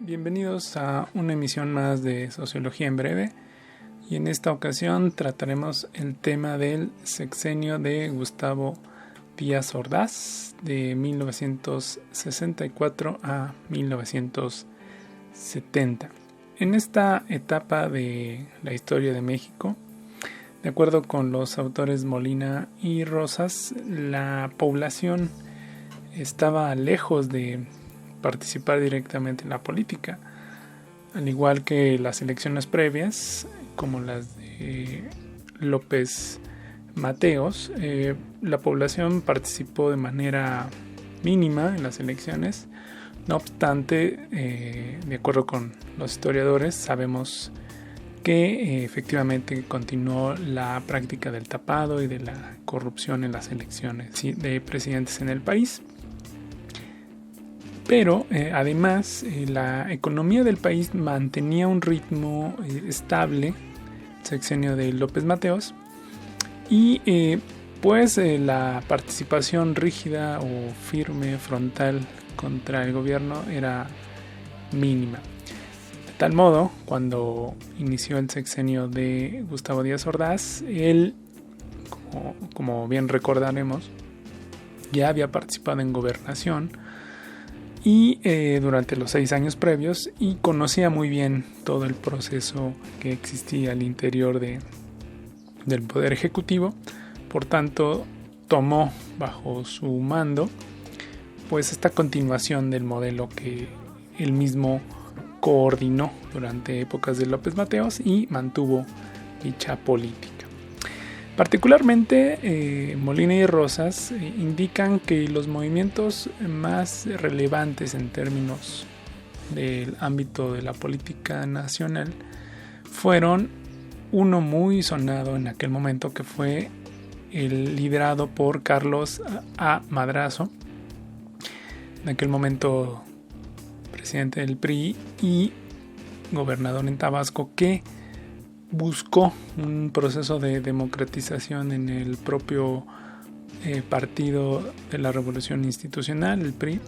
Bienvenidos a una emisión más de Sociología en Breve, y en esta ocasión trataremos el tema del sexenio de Gustavo Díaz Ordaz de 1964 a 1970. En esta etapa de la historia de México, de acuerdo con los autores Molina y Rosas, la población estaba lejos de participar directamente en la política, al igual que las elecciones previas, como las de López Mateos. La población participó de manera mínima en las elecciones. No obstante, de acuerdo con los historiadores, sabemos que efectivamente continuó la práctica del tapado y de la corrupción en las elecciones de presidentes en el país. Pero además la economía del país mantenía un ritmo estable, el sexenio de López Mateos, y la participación rígida o firme, frontal contra el gobierno era mínima. De tal modo, cuando inició el sexenio de Gustavo Díaz Ordaz, él, como bien recordaremos, ya había participado en gobernación y durante los 6 años previos, y conocía muy bien todo el proceso que existía al interior del Poder Ejecutivo. Por tanto, tomó bajo su mando pues esta continuación del modelo que él mismo coordinó durante épocas de López Mateos y mantuvo dicha política. Particularmente, Molina y Rosas indican que los movimientos más relevantes en términos del ámbito de la política nacional fueron uno muy sonado en aquel momento, que fue el liderado por Carlos A. Madrazo, en aquel momento presidente del PRI y gobernador en Tabasco, que buscó un proceso de democratización en el propio Partido de la Revolución Institucional, el PRI,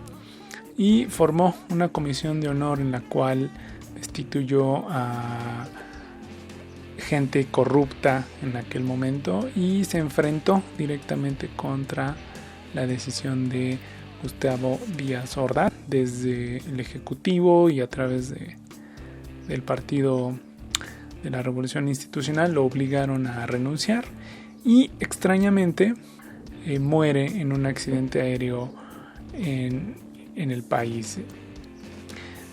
y formó una comisión de honor en la cual destituyó a gente corrupta en aquel momento y se enfrentó directamente contra la decisión de Gustavo Díaz Ordaz desde el Ejecutivo, y a través del Partido de la Revolución Institucional lo obligaron a renunciar, y extrañamente muere en un accidente aéreo en el país.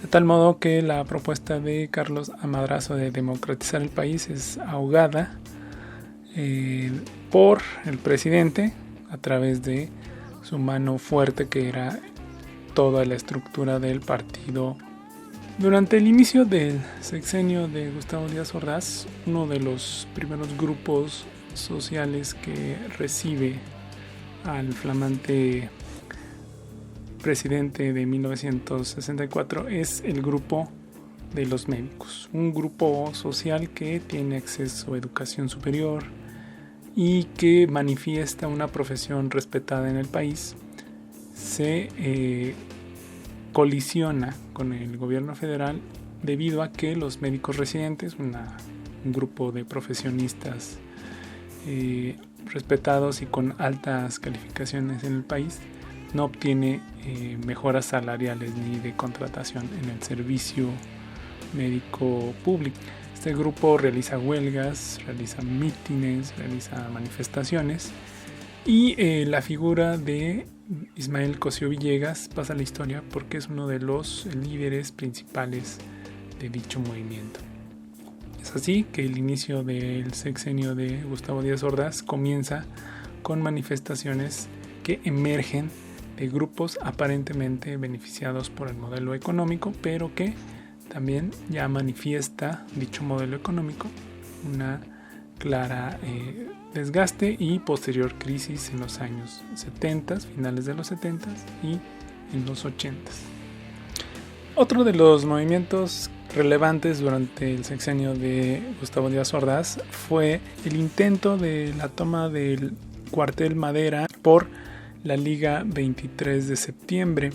De tal modo que la propuesta de Carlos A. Madrazo de democratizar el país es ahogada por el presidente a través de su mano fuerte, que era toda la estructura del partido. Durante el inicio del sexenio de Gustavo Díaz Ordaz, uno de los primeros grupos sociales que recibe al flamante presidente de 1964 es el grupo de los médicos, un grupo social que tiene acceso a educación superior y que manifiesta una profesión respetada en el país. Se colisiona con el gobierno federal debido a que los médicos residentes, un grupo de profesionistas respetados y con altas calificaciones en el país, no obtiene mejoras salariales ni de contratación en el servicio médico público. Este grupo realiza huelgas, realiza mítines, realiza manifestaciones, y la figura de Ismael Cosío Villegas pasa a la historia porque es uno de los líderes principales de dicho movimiento. Es así que el inicio del sexenio de Gustavo Díaz Ordaz comienza con manifestaciones que emergen de grupos aparentemente beneficiados por el modelo económico, pero que también ya manifiesta dicho modelo económico una clara desgaste y posterior crisis en los años 70, finales de los 70 y en los 80. Otro de los movimientos relevantes durante el sexenio de Gustavo Díaz Ordaz fue el intento de la toma del cuartel Madera por la Liga 23 de septiembre.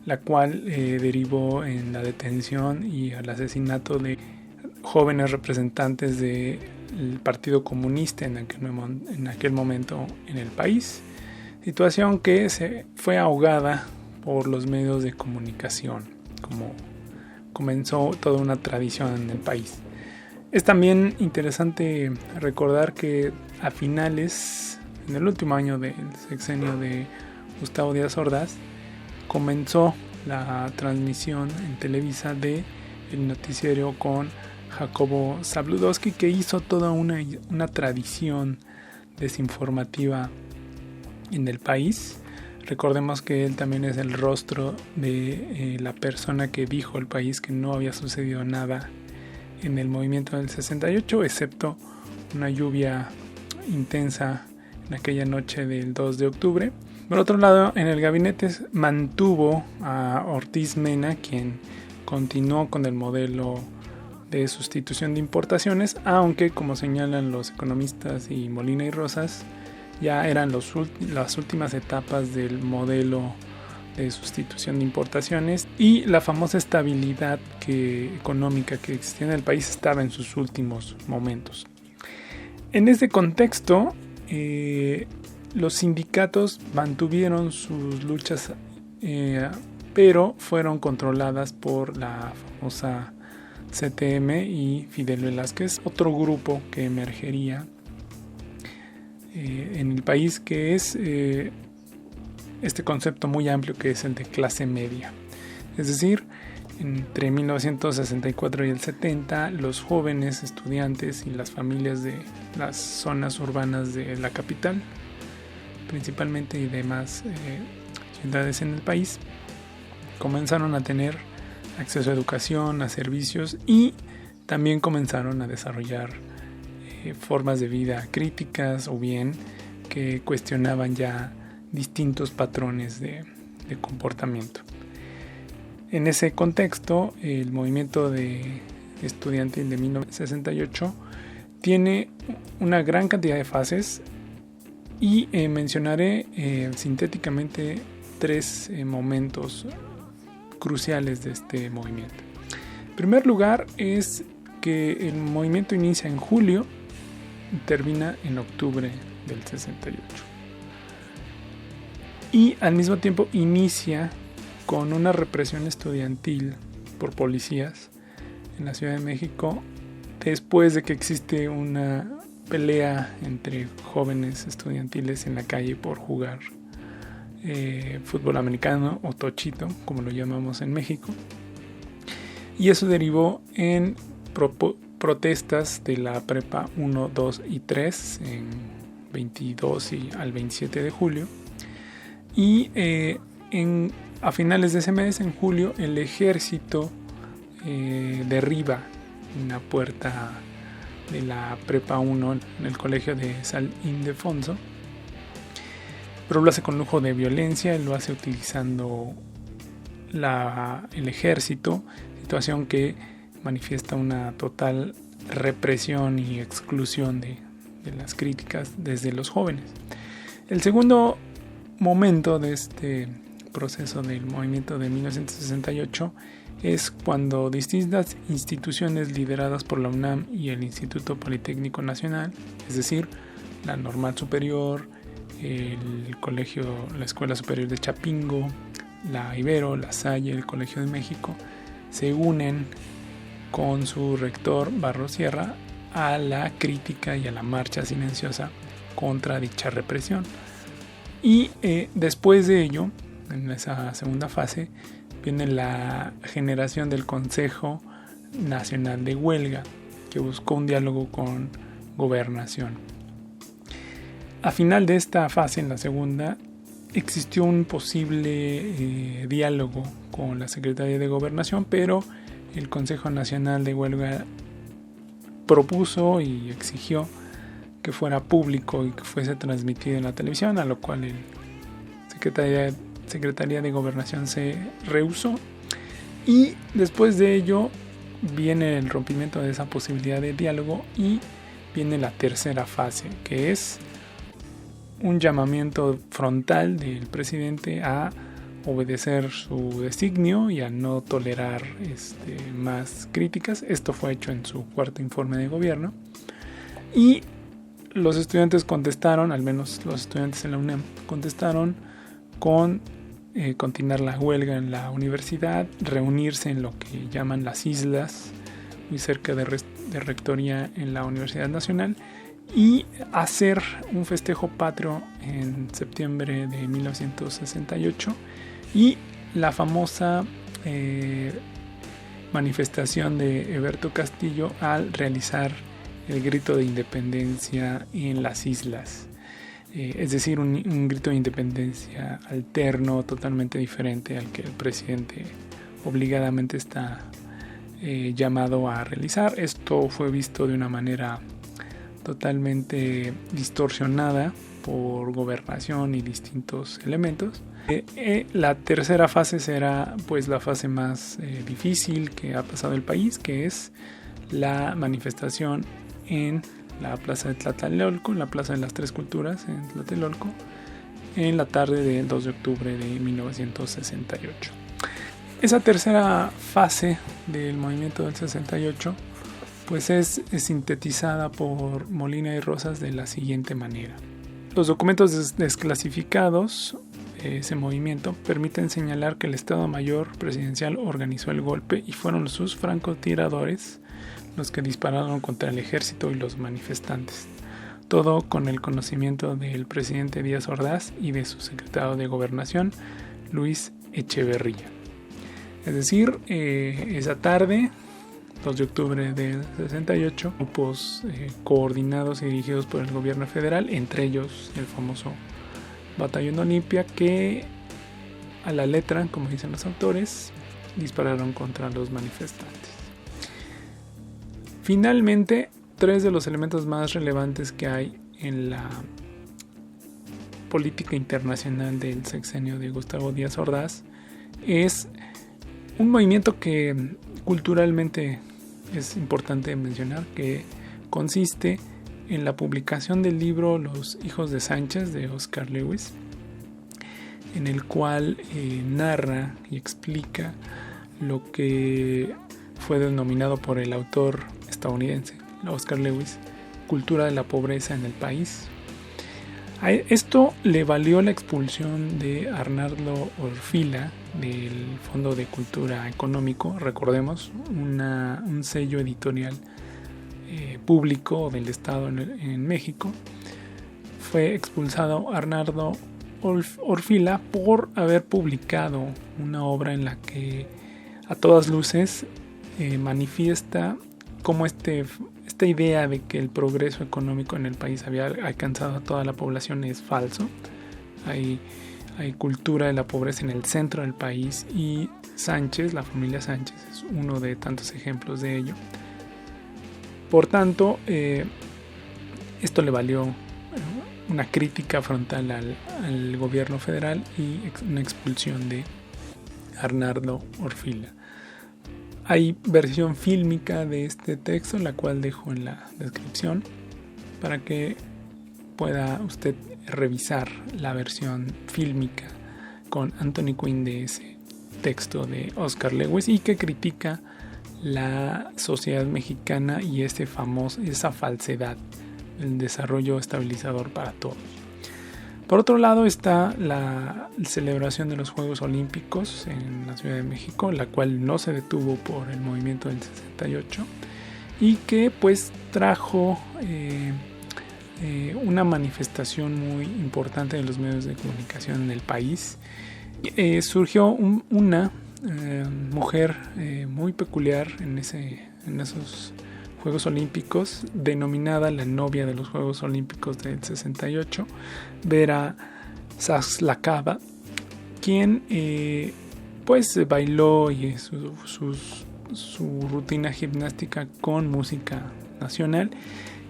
la cual derivó en la detención y el asesinato de jóvenes representantes del Partido Comunista en aquel momento en el país, situación que se fue ahogada por los medios de comunicación, como comenzó toda una tradición en el país. Es también interesante recordar que a finales, en el último año del sexenio de Gustavo Díaz Ordaz, comenzó la transmisión en Televisa de el noticiero con Jacobo Zabludowski, que hizo toda una tradición desinformativa en el país. Recordemos que él también es el rostro de la persona que dijo al país que no había sucedido nada en el movimiento del 68, excepto una lluvia intensa en aquella noche del 2 de octubre. Por otro lado, en el gabinete mantuvo a Ortiz Mena, quien continuó con el modelo de sustitución de importaciones, aunque, como señalan los economistas y Molina y Rosas, ya eran las últimas etapas del modelo de sustitución de importaciones, y la famosa estabilidad económica que existía en el país estaba en sus últimos momentos. En este contexto, los sindicatos mantuvieron sus luchas, pero fueron controladas por la famosa CTM y Fidel Velázquez, otro grupo que emergería en el país, que es este concepto muy amplio que es el de clase media. Es decir, entre 1964 y el 70, los jóvenes estudiantes y las familias de las zonas urbanas de la capital, principalmente, y demás ciudades en el país, comenzaron a tener acceso a educación, a servicios, y también comenzaron a desarrollar formas de vida críticas o bien que cuestionaban ya distintos patrones de comportamiento. En ese contexto, el movimiento estudiantil de 1968 tiene una gran cantidad de fases, y mencionaré sintéticamente 3 momentos cruciales de este movimiento. En primer lugar, es que el movimiento inicia en julio y termina en octubre del 68. Y al mismo tiempo inicia con una represión estudiantil por policías en la Ciudad de México, después de que existe una pelea entre jóvenes estudiantiles en la calle por jugar fútbol americano, o tochito, como lo llamamos en México. Y eso derivó en protestas de la prepa 1, 2 y 3 en 22 y al 27 de julio. Y a finales de ese mes, en julio, el ejército derriba una puerta de la prepa 1 en el colegio de San Ildefonso, pero lo hace con lujo de violencia, y lo hace utilizando el ejército, situación que manifiesta una total represión y exclusión de las críticas desde los jóvenes. El segundo momento de este proceso del movimiento de 1968 es cuando distintas instituciones lideradas por la UNAM y el Instituto Politécnico Nacional, es decir, la Normal Superior, el colegio, la Escuela Superior de Chapingo, la Ibero, la Salle, el Colegio de México, se unen con su rector Barros Sierra a la crítica y a la marcha silenciosa contra dicha represión. Y después de ello, en esa segunda fase, viene la generación del Consejo Nacional de Huelga, que buscó un diálogo con Gobernación. A final de esta fase, en la segunda, existió un posible diálogo con la Secretaría de Gobernación, pero el Consejo Nacional de Huelga propuso y exigió que fuera público y que fuese transmitido en la televisión, a lo cual la Secretaría de Gobernación se rehusó. Y después de ello viene el rompimiento de esa posibilidad de diálogo, y viene la tercera fase, que es un llamamiento frontal del presidente a obedecer su designio y a no tolerar más críticas. Esto fue hecho en su cuarto informe de gobierno. Y los estudiantes contestaron, al menos los estudiantes en la UNAM, contestaron con continuar la huelga en la universidad, reunirse en lo que llaman las islas, muy cerca de rectoría en la Universidad Nacional, y hacer un festejo patrio en septiembre de 1968 y la famosa manifestación de Heberto Castillo al realizar el grito de independencia en las islas. Es decir, un grito de independencia alterno, totalmente diferente al que el presidente obligadamente está llamado a realizar. Esto fue visto de una manera totalmente distorsionada por gobernación y distintos elementos. La tercera fase será pues la fase más difícil que ha pasado el país, que es la manifestación en la plaza de Tlatelolco, en la plaza de las Tres Culturas en Tlatelolco, en la tarde del 2 de octubre de 1968. Esa tercera fase del movimiento del 68 pues es sintetizada por Molina y Rosas de la siguiente manera. Los documentos desclasificados de ese movimiento permiten señalar que el Estado Mayor Presidencial organizó el golpe y fueron sus francotiradores los que dispararon contra el ejército y los manifestantes. Todo con el conocimiento del presidente Díaz Ordaz y de su secretario de Gobernación, Luis Echeverría. Es decir, esa tarde, 2 de octubre del 68, grupos coordinados y dirigidos por el gobierno federal, entre ellos el famoso Batallón Olimpia, que a la letra, como dicen los autores, dispararon contra los manifestantes. Finalmente, tres de los elementos más relevantes que hay en la política internacional del sexenio de Gustavo Díaz Ordaz es un movimiento que culturalmente es importante mencionar, que consiste en la publicación del libro Los hijos de Sánchez de Oscar Lewis, en el cual narra y explica lo que fue denominado por el autor estadounidense Oscar Lewis, cultura de la pobreza en el país. A esto le valió la expulsión de Arnaldo Orfila del Fondo de Cultura Económico, recordemos, un sello editorial público del Estado en México. Fue expulsado Arnaldo Orfila por haber publicado una obra en la que a todas luces manifiesta cómo esta idea de que el progreso económico en el país había alcanzado a toda la población es falso. Hay cultura de la pobreza en el centro del país y Sánchez, la familia Sánchez, es uno de tantos ejemplos de ello. Por tanto, esto le valió una crítica frontal al gobierno federal y una expulsión de Arnaldo Orfila. Hay versión fílmica de este texto, la cual dejo en la descripción para que pueda usted revisar la versión fílmica con Anthony Quinn de ese texto de Oscar Lewis y que critica la sociedad mexicana y esa falsedad, el desarrollo estabilizador para todos. Por otro lado está la celebración de los Juegos Olímpicos en la Ciudad de México, la cual no se detuvo por el movimiento del 68 y que pues trajo una manifestación muy importante de los medios de comunicación en el país. Surgió una mujer muy peculiar en esos Juegos Olímpicos, denominada la novia de los Juegos Olímpicos del 68, Vera Zaslakava, quien pues bailó y su rutina gimnástica con música nacional,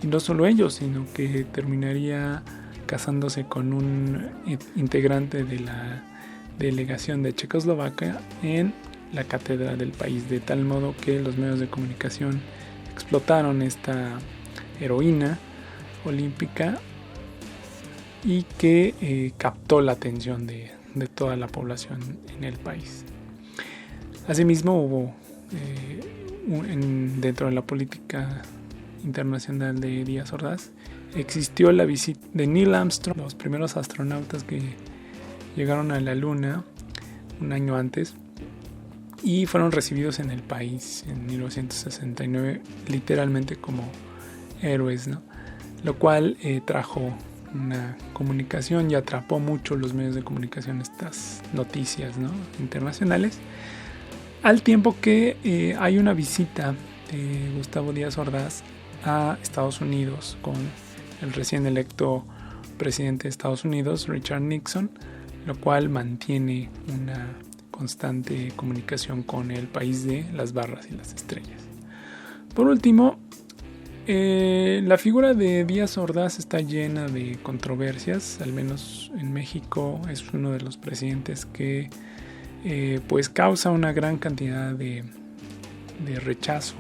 y no solo ello, sino que terminaría casándose con un integrante de la delegación de Checoslovaquia en la cátedra del país, de tal modo que los medios de comunicación explotaron esta heroína olímpica y que captó la atención de de toda la población en el país. Asimismo, hubo dentro de la política internacional de Díaz Ordaz, existió la visita de Neil Armstrong, los primeros astronautas que llegaron a la Luna un año antes, y fueron recibidos en el país en 1969 literalmente como héroes, ¿no? Lo cual trajo una comunicación y atrapó mucho los medios de comunicación estas noticias, ¿no?, internacionales, al tiempo que hay una visita de Gustavo Díaz Ordaz a Estados Unidos con el recién electo presidente de Estados Unidos, Richard Nixon, lo cual mantiene una constante comunicación con el país de las barras y las estrellas. Por último, la figura de Díaz Ordaz está llena de controversias, al menos en México es uno de los presidentes que pues causa una gran cantidad de rechazo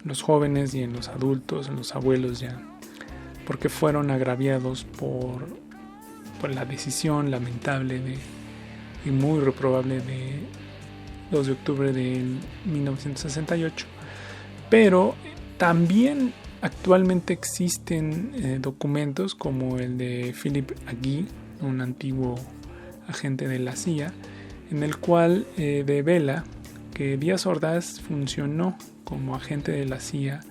en los jóvenes y en los adultos, en los abuelos ya, porque fueron agraviados por la decisión lamentable y muy reprobable de 2 de octubre de 1968. Pero también actualmente existen documentos como el de Philip Agee, un antiguo agente de la CIA, en el cual devela que Díaz Ordaz funcionó como agente de la CIA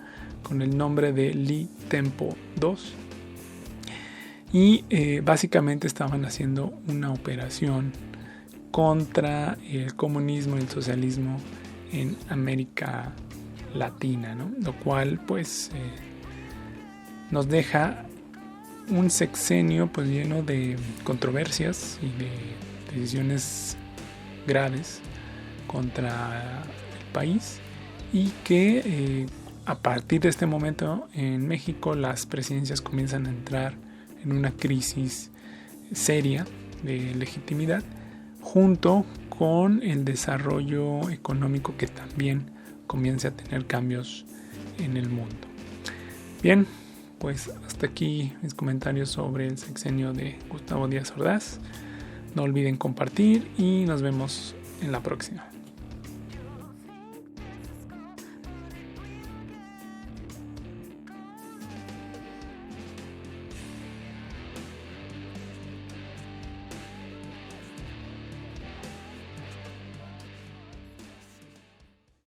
con el nombre de Lee Tempo II, y básicamente estaban haciendo una operación contra el comunismo y el socialismo en América Latina, ¿no? Lo cual pues nos deja un sexenio pues lleno de controversias y de decisiones graves contra el país, y que a partir de este momento en México las presidencias comienzan a entrar en una crisis seria de legitimidad, junto con el desarrollo económico que también comienza a tener cambios en el mundo. Bien, pues hasta aquí mis comentarios sobre el sexenio de Gustavo Díaz Ordaz. No olviden compartir y nos vemos en la próxima.